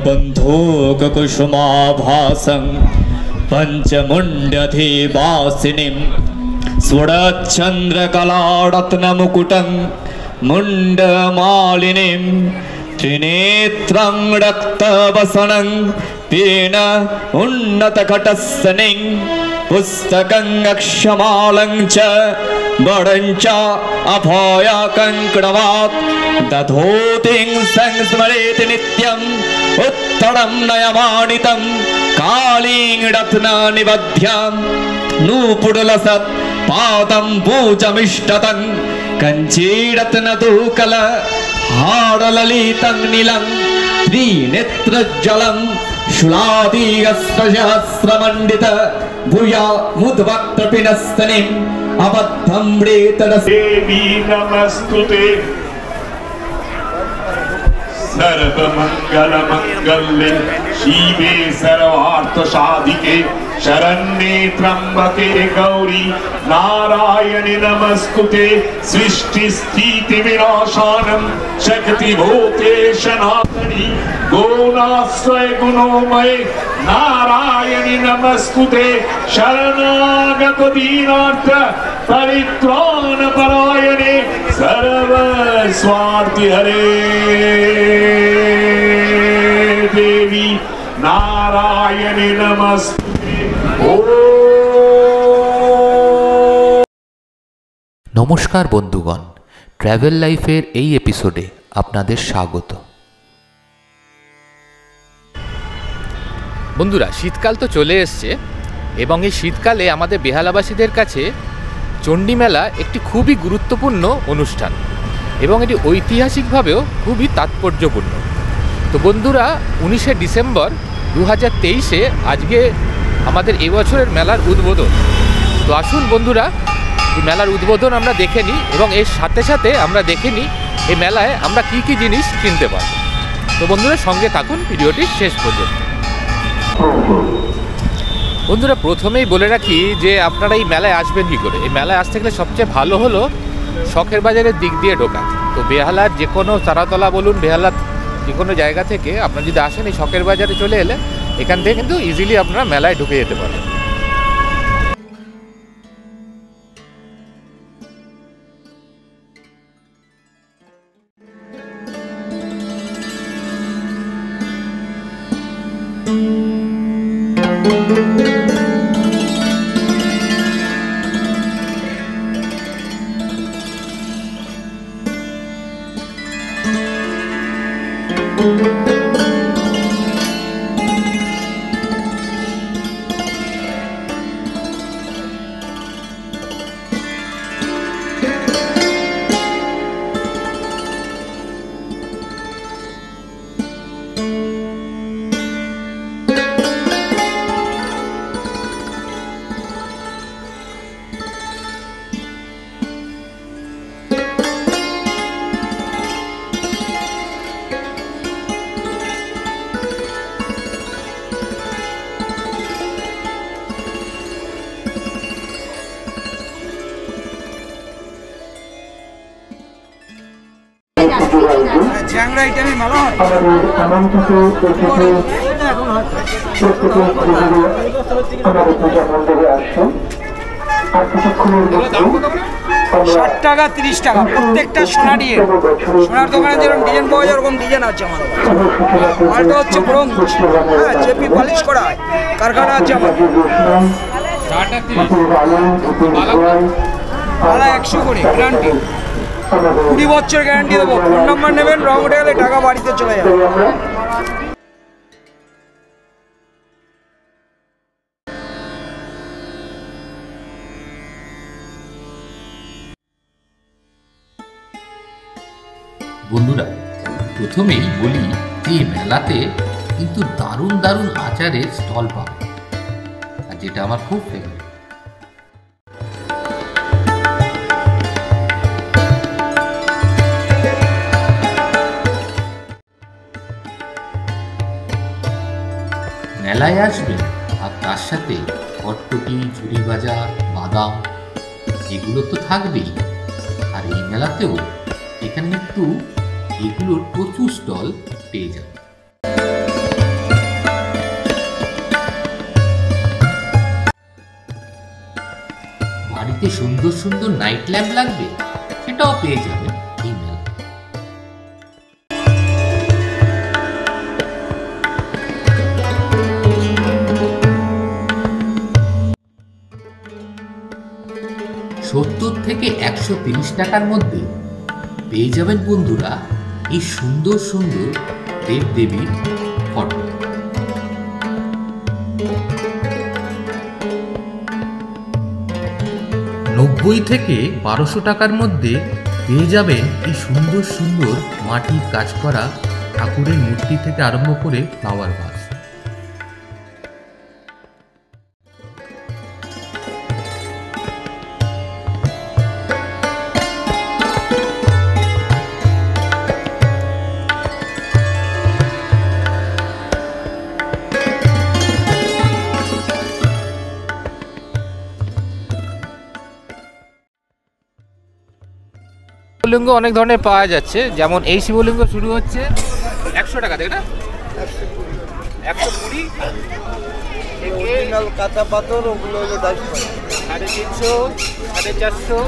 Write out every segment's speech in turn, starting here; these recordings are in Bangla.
बन्धूककुसुमाभासं पञ्चमुण्ड्यधिवासिनीं स्वरचन्द्रकलारत्नमुकुटं मुण्डमालिनीं त्रिनेत्रं रक्तवसनं पीन उन्नतकटस्थनीं पुस्तकं अक्षमालं च वरं च अभयकङ्कणवात् दधोतिं संस्मरेति नित्यम् उत्तरं नयमानितं कालीं रत्ननिबध्यां नूपुरलसत् पादं पूजमिष्टतं कञ्चीरत्नदूकल हारललितं नीलं त्रिनेत्रज्जलं शूलादिहस्रमण्डित भूया मुद्वक्त्रपिनस्तनीम् अबद्धं देवी नमस्तुते सर्वमंगलमंगल्ये शिवे सर्वार्थसाधिके शरण्ये त्र्यंबके गौरी नारायणि नमस्तुते सृष्टिस्थितिविनाशानं शक्तिभूते सनातनी गुणाश्रय गुणोमये नारायणि नमस्तुते शरणागत दीनार्थ परित्राणपरायणे सर्वस्वार्थि हरे देवी नारायणि नमस्ते। नमस्कार बंधुगण, ट्रैवल लाइफेर এই এপিসোডে আপনাদের স্বাগত। বন্ধুরা, শীতকাল তো চলে এসছে এবং এই শীতকালে আমাদের বেহালাবাসীদের কাছে চণ্ডী মেলা একটি খুবই গুরুত্বপূর্ণ অনুষ্ঠান এবং এটি ঐতিহাসিকভাবেও খুবই তাৎপর্যপূর্ণ। তো বন্ধুরা, 19শে ডিসেম্বর 2023-এ আজকে আমাদের এবছরের মেলার উদ্বোধন। তো আসুন বন্ধুরা, এই মেলার উদ্বোধন আমরা দেখে নিই এবং এর সাথে সাথে আমরা দেখে নিই এই মেলায় আমরা কি কি জিনিস কিনতে পারব। তো বন্ধুরা, সঙ্গে থাকুন ভিডিওটি শেষ পর্যন্ত। বন্ধুরা, প্রথমেই বলে রাখি যে আপনারা এই মেলায় আসবেন কী করে। এই মেলায় আসতে গেলে সবচেয়ে ভালো হলো শখের বাজারের দিক দিয়ে ঢোকা। তো বেহালার যে কোনো চারাতলা বলুন, বেহালার যে কোনো জায়গা থেকে আপনারা যদি আসেন এই শখের বাজারে চলে এলে এখান থেকে কিন্তু ইজিলি আপনারা মেলায় ঢুকে যেতে পারেন। টাকা 30 টাকা প্রত্যেকটা সোনা দিয়ে। সোনার দোকানে যেরকম ডিজাইন পাওয়া যায় ওরকম ডিজাইন আছে আমার। মালটা হচ্ছে ব্রোঞ্জ, হ্যাঁ, চেপি পলিশ করা হয়, কারখানা আছে আমার। মালা 100 করে গ্যারান্টি, 20 বছর গ্যারান্টি দেবো। ফোন নাম্বার নেবেন, রং উঠে গেলে টাকা বাড়িতে চলে যাবে। বন্ধুরা, প্রথমেই বলি যে মেলাতে কিন্তু দারুণ দারুণ আচারের স্টল পাবে, আর যেটা আমার খুব ফেভারিট। মেলায় আসবেন আর তার সাথে কটকটি, ঝুড়ি ভাজা, বাদাম এগুলো তো থাকবেই। আর এই মেলাতেও এখানে কিন্তু এগুলোর প্রচুর স্টল পেয়ে যাবে। বাড়িতে সুন্দর সুন্দর নাইট ল্যাম্প লাগবে, সেটাও পেয়ে যাবেন এই মেলায়। থেকে 130 টাকার মধ্যে পেয়ে যাবেন বন্ধুরা এই সুন্দর সুন্দর দেব দেবীর ফটো। 90 থেকে 1200 টাকার মধ্যে পেয়ে যাবেন এই সুন্দর সুন্দর মাটির কাজ করা ঠাকুরের মূর্তি থেকে আরম্ভ করে ফ্লাওয়ার ভাস। শিবলিঙ্গ অনেক ধরনের পাওয়া যাচ্ছে, যেমন এই শিবলিঙ্গ শুরু হচ্ছে 100 টাকা থেকে, না 120, কাঁচা পাথর ওগুলো 350, 450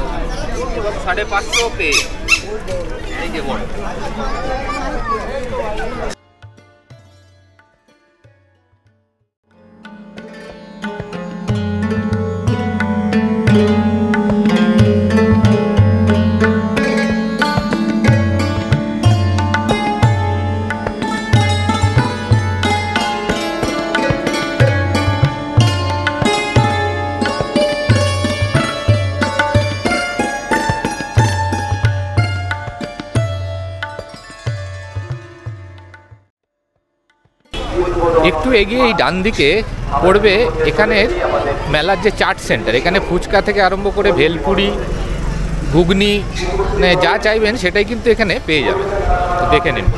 এবং 550 পেয়ে এই যে বড়। একটু এগিয়ে এই ডান দিকে পড়বে এখানের মেলার যে চাট সেন্টার। এখানে ফুচকা থেকে আরম্ভ করে ভেলপুরি, ঘুগনি, মানে যা চাইবেন সেটাই কিন্তু এখানে পেয়ে যাবেন, তো দেখে নিন।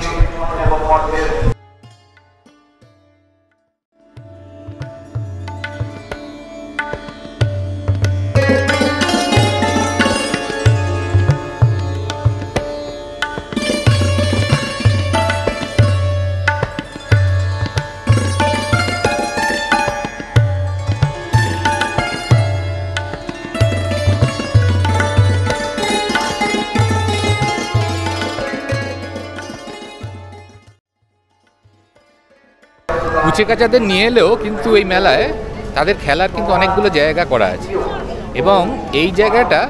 কুচিকাচাদের নিয়ে এলেও কিন্তু এই মেলায় তাদের খেলার কিন্তু অনেকগুলো জায়গা করা আছে, এবং এই জায়গাটা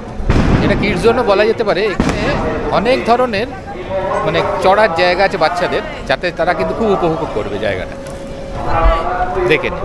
এটা কিডস জন্য বলা যেতে পারে। এখানে অনেক ধরনের মানে চড়ার জায়গা আছে বাচ্চাদের, যাতে তারা কিন্তু খুব উপভোগ করবে জায়গাটা, দেখে নিন।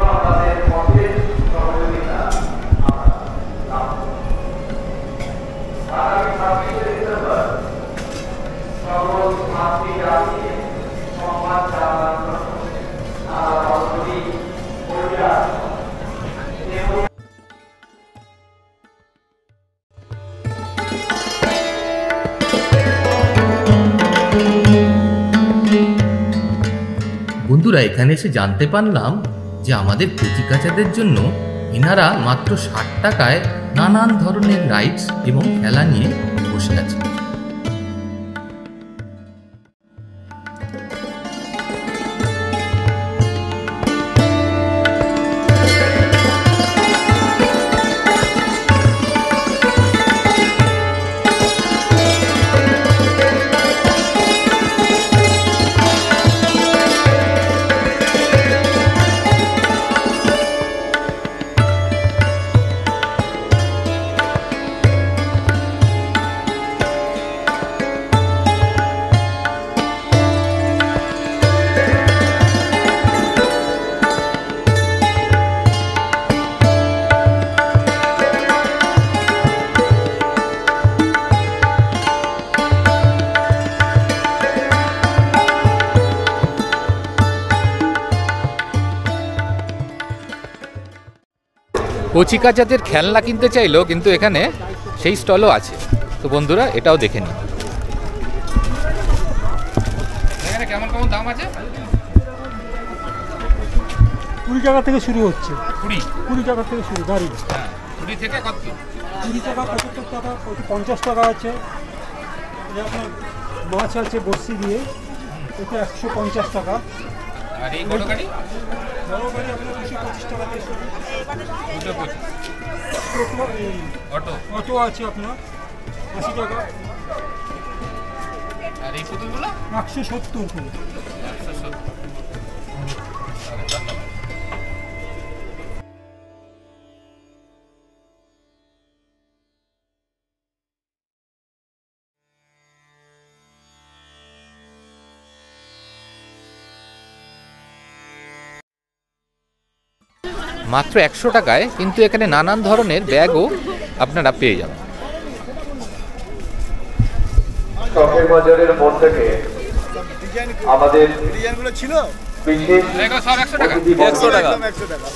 বন্ধুরা, এখানে এসে জানতে পারলাম যে আমাদের কচিকাচাদের জন্য এনারা মাত্র 60 টাকায় নানান ধরনের রাইডস এবং খেলা নিয়ে বসে আছে। কচিকাচাদের খেলনা কিনতে চাইলেও কিন্তু এখানে সেই স্টলও আছে, তো বন্ধুরা এটাও দেখে নিন। এখানে কেমন কেমন দাম আছে? 20 টাকা থেকে শুরু হচ্ছে। 20 টাকা থেকে শুরু গাড়ি। হ্যাঁ, 20 থেকে কত? 20 টাকা, 75 টাকা, 50 টাকা আছে। আপনার মাছ আছে বড়শি দিয়ে, এটা 150 টাকা। আর এই বড় গাড়ি বড় গাড়ি আপনার 225 টাকা থেকে শুরু। 225 অটো অটো আছে আপনার 80 টাকা। আর এই পুতুলগুলো 170 করে। 170। মাত্র 100 টাকায় কিন্তু এখানে নানান ধরনের ব্যাগও আপনারা পেয়ে যাবেন। শখের বাজারের মন থেকে আমাদের ডিজাইনগুলো ছিল বিশেষ সব 100 টাকা। অতিথি বন্ধুরা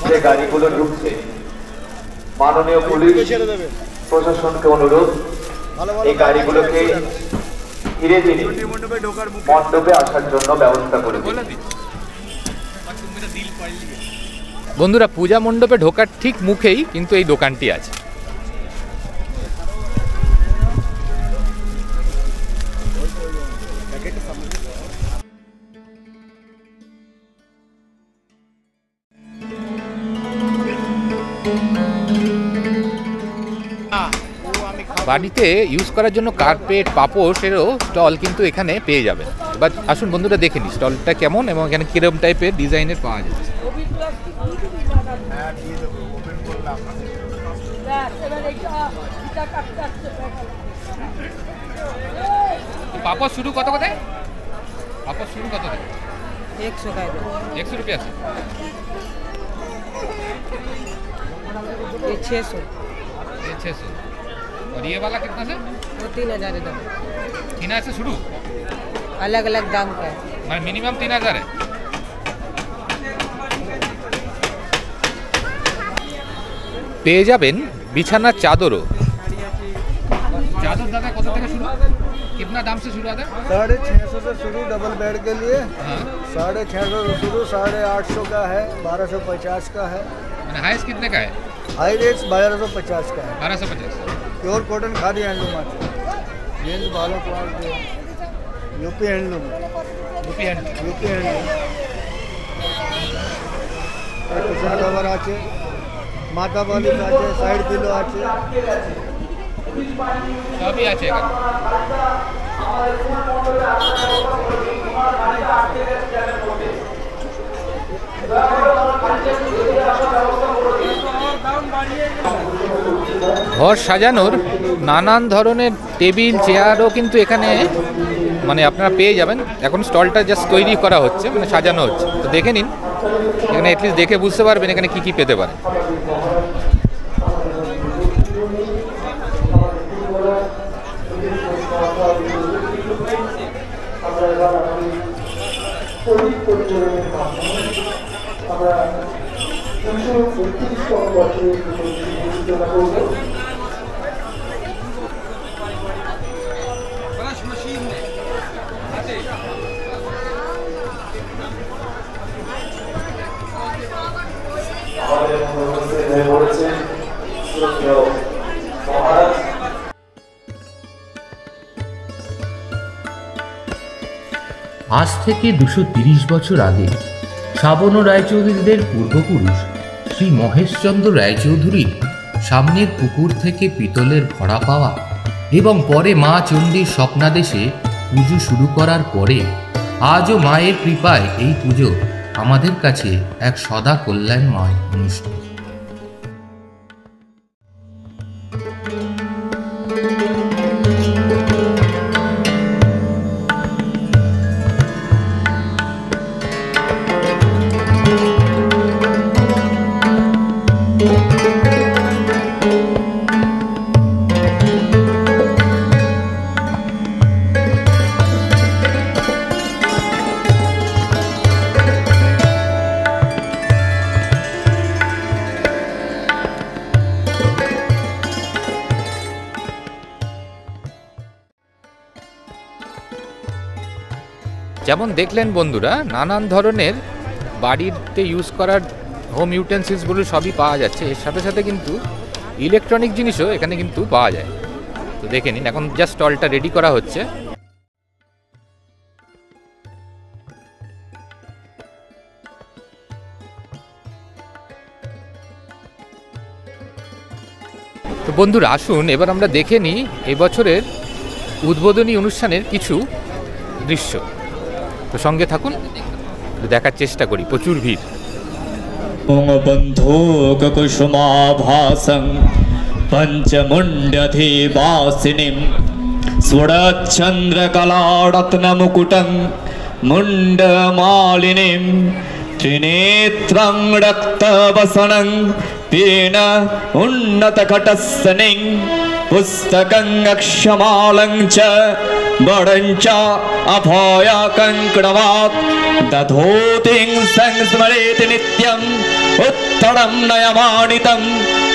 যে গাড়িগুলো ঢুকছে, মাননীয় পুলিশ ছেড়ে দেবে প্রশাসনকে অনুরোধ ভালো ভালো এই গাড়িগুলোকে ধীরে ধীরে মণ্ডপে ঢোকার মুখে মণ্ডপে আসার জন্য ব্যবস্থা করে দিন। বন্ধুরা, পূজা মণ্ডপে ঢোকার ঠিক মুখেই কিন্তু এই দোকানটি আছে। বাড়িতে ইউজ করার জন্য কার্পেট, পাপোশেরও স্টল কিন্তু এখানে পেয়ে যাবেন। এবার আসুন বন্ধুরা দেখে নিই স্টলটা কেমন এবং এখানে কিরকম টাইপের ডিজাইনের পাওয়া যাচ্ছে। পাপোশ শুরু কত কোথায়? पापड़ शुरू कत 100 का 100 रुपया से ये 600 ये 600 और ये वाला कितना से? वो 3000 दाम 3000 से शुरू अलग अलग दाम का है मैं मिनिमम 3000 है। পেয়ে যাবেন বিছানার চাদরও। चादर दादा कत থেকে শুরু कितना दाम से शुरू आता है? 650 से शुरू डबल बेड के लिए हाँ 650 से शुरू 850 का है 1250 का है मैंने हाईएस्ट कितने का है? हाई रेट 1250 का है 1250 प्योर कॉटन खादी हैंडलूम आती है जेंट्स बालों quality UP handloom UP handloom cushion cover आछे माथा बालिश आछे साइड पिलो आछे सभी আছে এখানে। ঘর সাজানোর নানান ধরনের টেবিল চেয়ারও কিন্তু এখানে মানে আপনারা পেয়ে যাবেন। এখন স্টলটা জাস্ট তৈরি করা হচ্ছে, মানে সাজানো হচ্ছে, তো দেখে নিন এখানে অ্যাটলিস্ট দেখে বুঝতে পারবেন এখানে কি কি পেতে পারেন। আজ থেকে 230 বছর আগে শ্রাবণ রায়চৌধুরীদের পূর্বপুরুষ শ্রী মহেশচন্দ্র রায়চৌধুরীর সামনের পুকুর থেকে পিতলের ঘড়া পাওয়া এবং পরে মা চণ্ডীর স্বপ্নাদেশে পুজো শুরু করার পরে আজও মায়ের কৃপায় এই পুজো আমাদের কাছে এক সদা কল্যাণময় অনুষ্ঠান। যেমন দেখলেন বন্ধুরা, নানান ধরনের বাড়িতে ইউজ করার হোম ইউটেন্সিলসগুলো সবই পাওয়া যাচ্ছে। এর সাথে সাথে কিন্তু ইলেকট্রনিক জিনিসও এখানে কিন্তু পাওয়া যায়। তো দেখে নিন, এখন জাস্ট স্টলটা রেডি করা হচ্ছে। তো বন্ধুরা আসুন এবার আমরা দেখে নিই এই বছরের উদ্বোধনী অনুষ্ঠানের কিছু দৃশ্য। তো সঙ্গে থাকুন, দেখার চেষ্টা করি। প্রচুর ভিড়। বন্ধুকুসুমাভাসং পঞ্চমুণ্ডধিবাসিনীম স্ফুরচ্চন্দ্রকলারত্নমুকুটং মুণ্ডমালিনীম ত্রিনেত্রং রক্তবসনং পীন উন্নতঘটস্সনিং পুস্তকং অক্ষমালং চ বড়ং চ অভয়কঙ্কণমাৎ দধোতিং সংস্মরেতি নিত্যং উত্তরং নয়মানিतं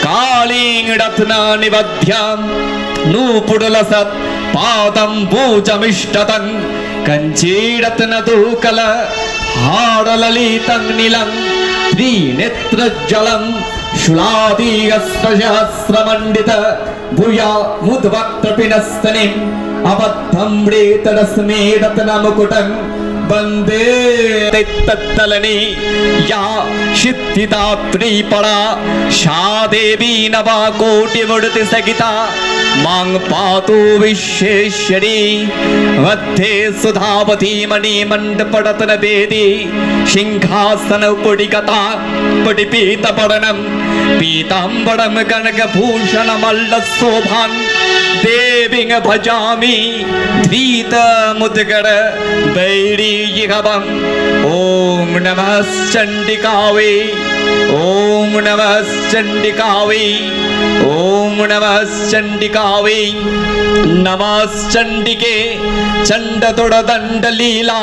কালিং রত্ননিবধ্যং নূপুরলসৎ పాదం పూజమిష్టతం కంచీరత్నదూకల హారలలితం నీలం త్రినేత్రజ్జలం శులాదీయస్రసహస్రమండిత భూయా ముద్వక్తపినస్తనిం అబద్ధం రేతరస్మే రత్నముకుటం వందే తత్తలని యా సిద్ధిదాత్రీ పరా షా దేవీ నవా కోటి ముడితి సగిత मां पातु विश्वेश्वरी मध्ये सुधावती मणिमण्डपरत्न वेदी सिंहासन पुडिगता पुडिपीतपरणं पीताम्बरं कनकभूषणमल्लशोभां देवीं भजामि धृतमुद्गर वैरीयिहवम् ॐ नमः चण्डिकायै ॐ नमः चण्डिकायै ॐ नमः चण्डिकायै नमः चण्डिके चण्डतुडदण्डलीला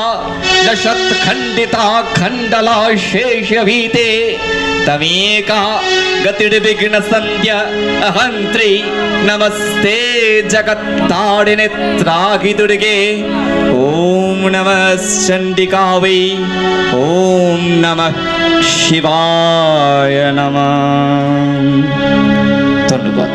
दशत्खण्डिता खण्डला शेषभीते तमेका गतिर्विघ्नसन्ध्य अहन्त्री नमस्ते जगत्तारिणेत्रागिदुर्गे ॐ नमः चण्डिकायै ॐ नमः शिवाय नमः। धन्यवाद।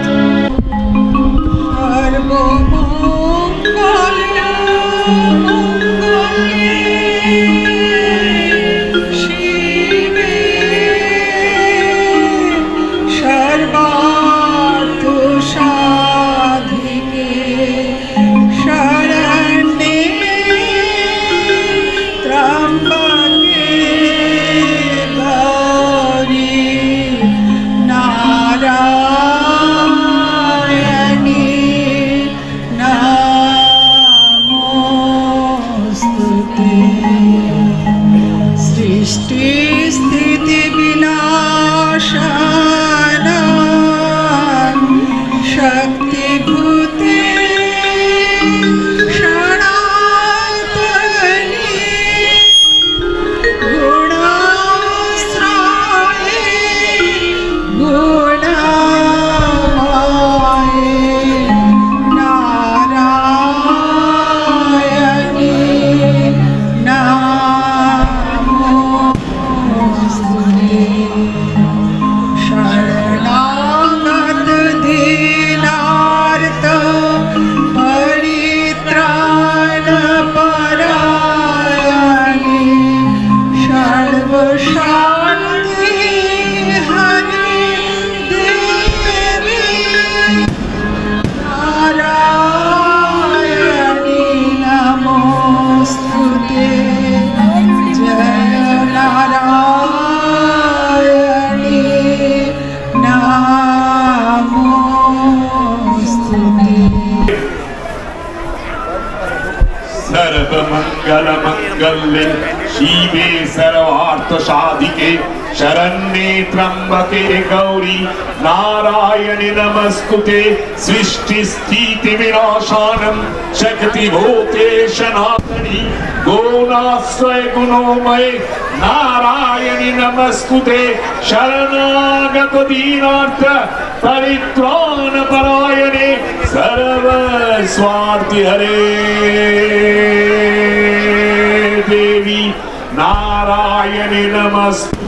सर्वमंगलमंगल्ये शिवे सर्वार्थसाधिके शरण्ये त्र्यंबके गौरी नारायणि नमस्तुते सृष्टिस्थितिविनाशानं शक्तिभूते सनातनि गुणाश्रय गुणोमये नारायणि नमस्तुते शरणागत दीनार्थ परित्राण परायणे सर्वस्वार्थि हरे देवी नारायणि नमस्तुते।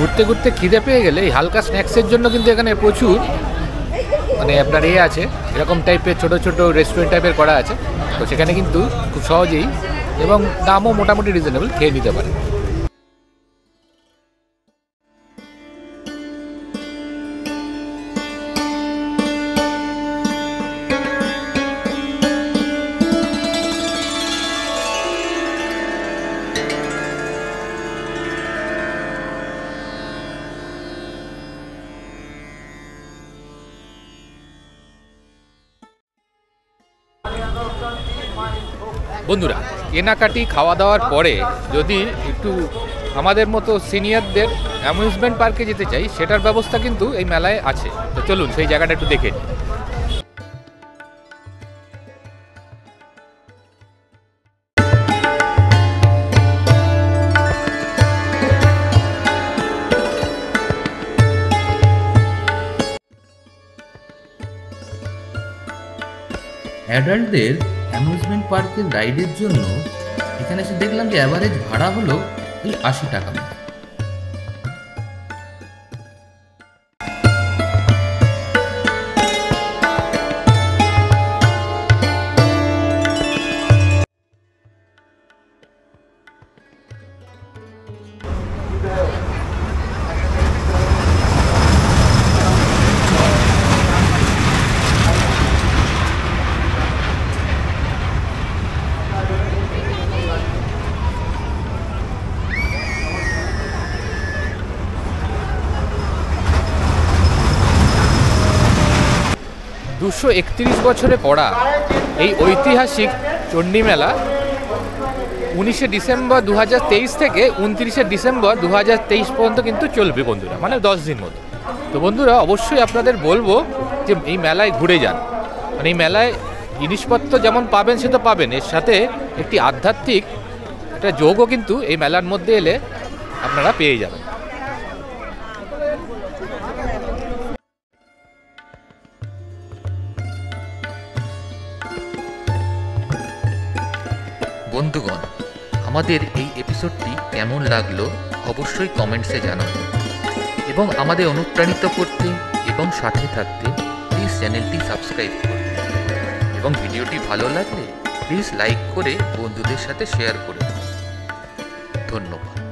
ঘুরতে ঘুরতে খিদে পেয়ে গেলে এই হালকা স্ন্যাক্সের জন্য কিন্তু এখানে প্রচুর মানে আপনার আছে এরকম টাইপের ছোট ছোট রেস্টুরেন্ট টাইপের করা আছে। তো সেখানে কিন্তু খুব সহজেই এবং দামও মোটামুটি রিজনেবল খেয়ে নিতে পারে। বন্ধুরা, কেনাকাটি খাওয়া দাওয়ার পরে যদি একটু আমাদের মতো সিনিয়রদের অ্যামিউজমেন্ট পার্কে যেতে চাই, সেটার ব্যবস্থা কিন্তু এই মেলায় আছে। তো চলুন সেই জায়গাটা একটু দেখে নিই। অ্যাডাল্টদের অ্যামিউজমেন্ট পার্কের রাইডের জন্য এখানে এসে দেখলাম যে অ্যাভারেজ ভাড়া হলো এই 80 টাকা মতো। দুশো 31 বছরে পড়া এই ঐতিহাসিক চণ্ডী মেলা 19শে ডিসেম্বর 2023 থেকে 29শে ডিসেম্বর 2023 পর্যন্ত কিন্তু চলবে বন্ধুরা, মানে 10 দিন মতো। তো বন্ধুরা, অবশ্যই আপনাদের বলবো যে এই মেলায় ঘুরে যান। মানে এই মেলায় জিনিসপত্র যেমন পাবেন সে তো পাবেন, এর সাথে একটি আধ্যাত্মিক একটা যোগও কিন্তু এই মেলার মধ্যে এলে আপনারা পেয়ে যাবেন। বন্ধুগণ, আমাদের এই এপিসোডটি কেমন লাগলো অবশ্যই কমেন্টসে জানাবেন এবং আমাদের অনুপ্রাণিত করতে এবং সাথে থাকতে প্লিজ চ্যানেলটি সাবস্ক্রাইব করুন এবং ভিডিওটি ভালো লাগলে প্লিজ লাইক করে বন্ধুদের সাথে শেয়ার করে দিন। ধন্যবাদ।